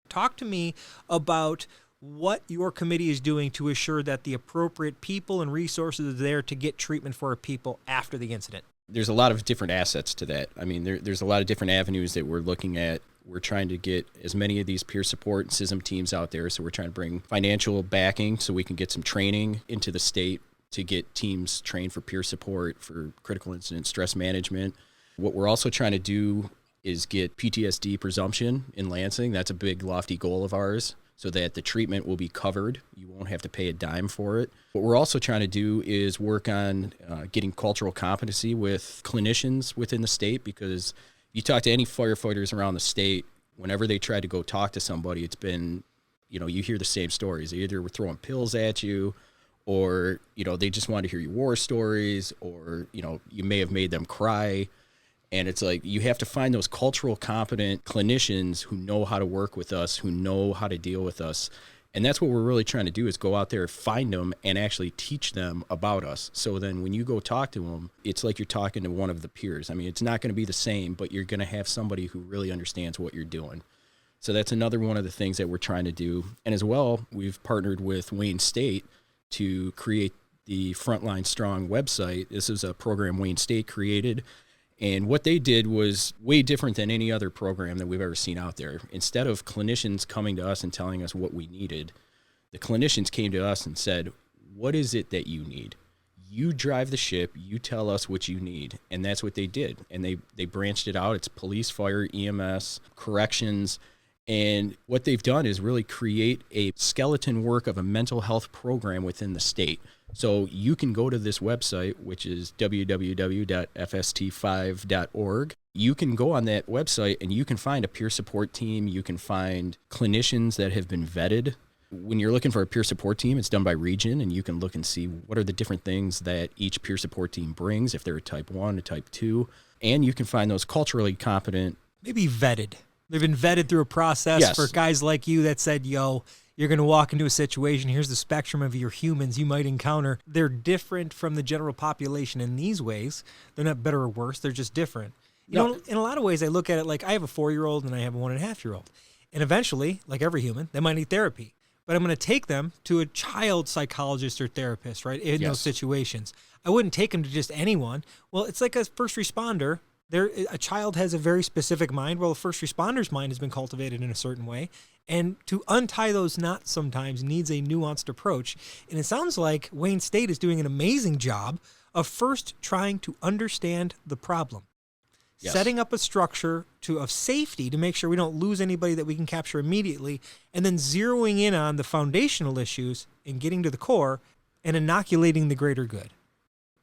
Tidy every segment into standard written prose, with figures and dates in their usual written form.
Talk to me about what your committee is doing to assure that the appropriate people and resources are there to get treatment for our people after the incident. There's a lot of different assets to that. I mean, there's a lot of different avenues that we're looking at. We're trying to get as many of these peer support and CISM teams out there. So we're trying to bring financial backing so we can get some training into the state to get teams trained for peer support, for critical incident stress management. What we're also trying to do is get PTSD presumption in Lansing. That's a big, lofty goal of ours, so that the treatment will be covered. You won't have to pay a dime for it. What we're also trying to do is work on getting cultural competency with clinicians within the state, because you talk to any firefighters around the state, whenever they try to go talk to somebody, it's been, you hear the same stories. They either were throwing pills at you, or, they just want to hear your war stories, or, you may have made them cry. And it's like, you have to find those cultural competent clinicians who know how to work with us, who know how to deal with us. And that's what we're really trying to do, is go out there, find them, and actually teach them about us. So then when you go talk to them, it's like you're talking to one of the peers. I mean, it's not going to be the same, but you're going to have somebody who really understands what you're doing. So that's another one of the things that we're trying to do. And as well, we've partnered with Wayne State to create the Frontline Strong website. This is a program Wayne State created. And what they did was way different than any other program that we've ever seen out there. Instead of clinicians coming to us and telling us what we needed, the clinicians came to us and said, what is it that you need? You drive the ship, you tell us what you need. And that's what they did. And they branched it out. It's police, fire, EMS, corrections. And what they've done is really create a skeleton work of a mental health program within the state. So you can go to this website, which is www.fst5.org. You can go on that website and you can find a peer support team. You can find clinicians that have been vetted. When you're looking for a peer support team, it's done by region, and you can look and see what are the different things that each peer support team brings, if they're a type 1, a type 2. And you can find those culturally competent. Maybe vetted. They've been vetted through a process for guys like you that said, you're going to walk into a situation, here's the spectrum of your humans you might encounter. They're different from the general population in these ways. They're not better or worse. They're just different. In a lot of ways, I look at it like I have a 4-year-old and I have a 1.5-year-old. And eventually, like every human, they might need therapy. But I'm going to take them to a child psychologist or therapist, right, in those situations. I wouldn't take them to just anyone. Well, it's like a first responder. A child has a very specific mind. Well, a first responder's mind has been cultivated in a certain way. And to untie those knots sometimes needs a nuanced approach. And it sounds like Wayne State is doing an amazing job of first trying to understand the problem, setting up a structure of safety to make sure we don't lose anybody that we can capture immediately, and then zeroing in on the foundational issues and getting to the core and inoculating the greater good.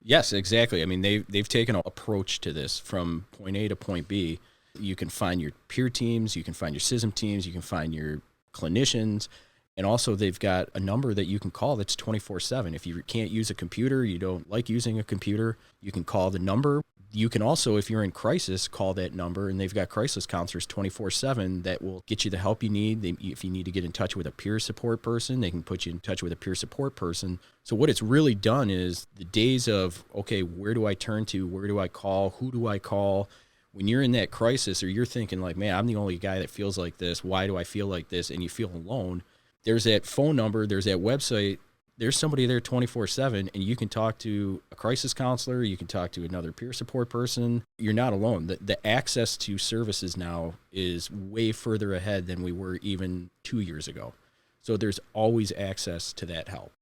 Yes, exactly. I mean, they've taken an approach to this from point A to point B. You can find your peer teams, you can find your CISM teams, you can find your clinicians, and also they've got a number that you can call that's 24/7. If you can't use a computer, you don't like using a computer, you can call the number. You can also, if you're in crisis, call that number, and they've got crisis counselors 24/7 that will get you the help you need. If you need to get in touch with a peer support person, they can put you in touch with a peer support person. So what it's really done is the days of, okay, where do I turn to? Where do I call? Who do I call? When you're in that crisis, or you're thinking like, man, I'm the only guy that feels like this. Why do I feel like this? And you feel alone. There's that phone number. There's that website. There's somebody there 24/7, and you can talk to a crisis counselor. You can talk to another peer support person. You're not alone. The access to services now is way further ahead than we were even 2 years ago. So there's always access to that help.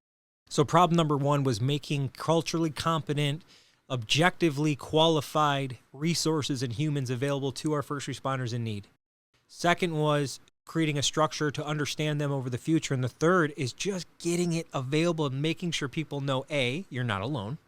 So problem number 1 was making culturally competent, objectively qualified resources and humans available to our first responders in need. Second was creating a structure to understand them over the future. And the third is just getting it available and making sure people know, A, you're not alone.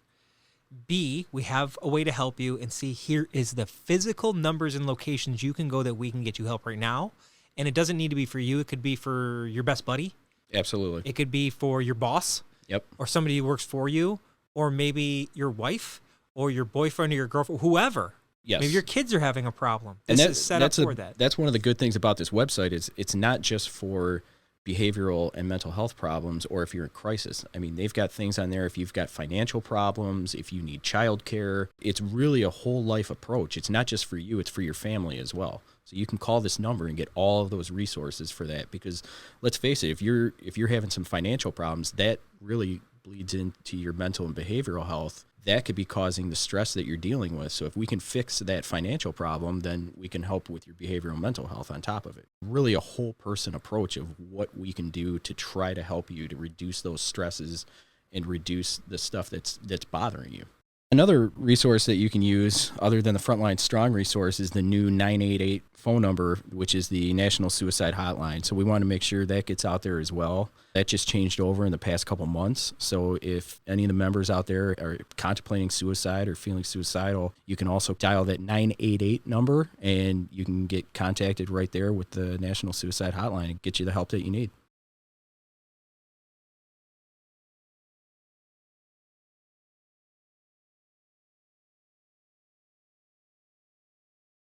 B, we have a way to help you. And C, here is the physical numbers and locations you can go that we can get you help right now. And it doesn't need to be for you. It could be for your best buddy. Absolutely. It could be for your boss. Yep. Or somebody who works for you, or maybe your wife or your boyfriend or your girlfriend, whoever. Yes. Maybe your kids are having a problem. This is set up for that. That's one of the good things about this website is it's not just for behavioral and mental health problems, or if you're in crisis. I mean, they've got things on there if you've got financial problems, if you need childcare. It's really a whole life approach. It's not just for you, it's for your family as well. So you can call this number and get all of those resources for that. Because let's face it, if you're having some financial problems, that really bleeds into your mental and behavioral health. That could be causing the stress that you're dealing with. So if we can fix that financial problem, then we can help with your behavioral and mental health on top of it. Really a whole person approach of what we can do to try to help you to reduce those stresses and reduce the stuff that's bothering you. Another resource that you can use other than the Frontline Strong resource is the new 988 phone number, which is the National Suicide Hotline. So we want to make sure that gets out there as well. That just changed over in the past couple months. So if any of the members out there are contemplating suicide or feeling suicidal, you can also dial that 988 number and you can get contacted right there with the National Suicide Hotline and get you the help that you need.